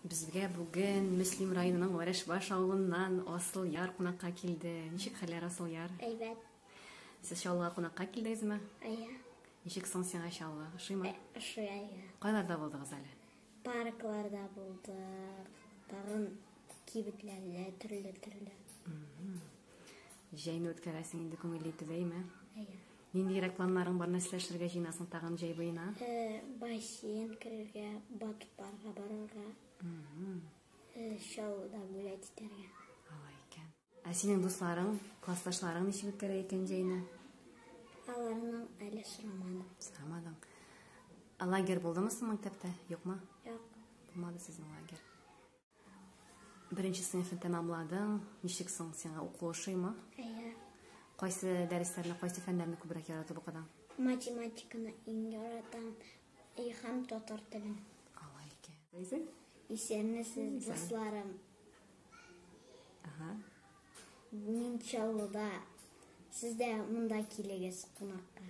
Безгә бүген Мөслим районының Вареш-Баш авылыннан Асыл Яр кунакка килде. Ничек хәлләр, Асыл Яр? Әйбәт. Сез Чаллыга кунакка килдегезме? Ая. Ничек соң сиңа Чаллы? Ошыймы? Ошый. Кайларда булдыгыз әле? Паркларда булдык. Тагын кибетләрдә төрле. Җәйне үткәрәсең инде, күңел итүбәйме? Ая. Ниндирәк планнарың бар, нәрсә эшләргә җыенасың тагын җәй буена? Бассейн керергә, батып барырга. Шоуда бүләк итәргә. Алай икән. Ә синең дусларың, классташларың ничек үткәрә икән җәйне? Аларның әле сорамадым. Сорамадың. Лагерь булдымы соң мәктәптә? Юкмы? Юк. Булмады сезнең лагерь. Беренче сыйныфны тәмамладың. Ничек соң сиңа уку ошыймы? Ая. Кайсы дәресләрне, кайсы фәннәрне күбрәк яратып укыдың? Математиканы иң яратам. Һәм татар телен. Алай икән. Исәнмесез, дусларым. Ага. Мин Чаллыда. Сез дә монда килегез кунакка.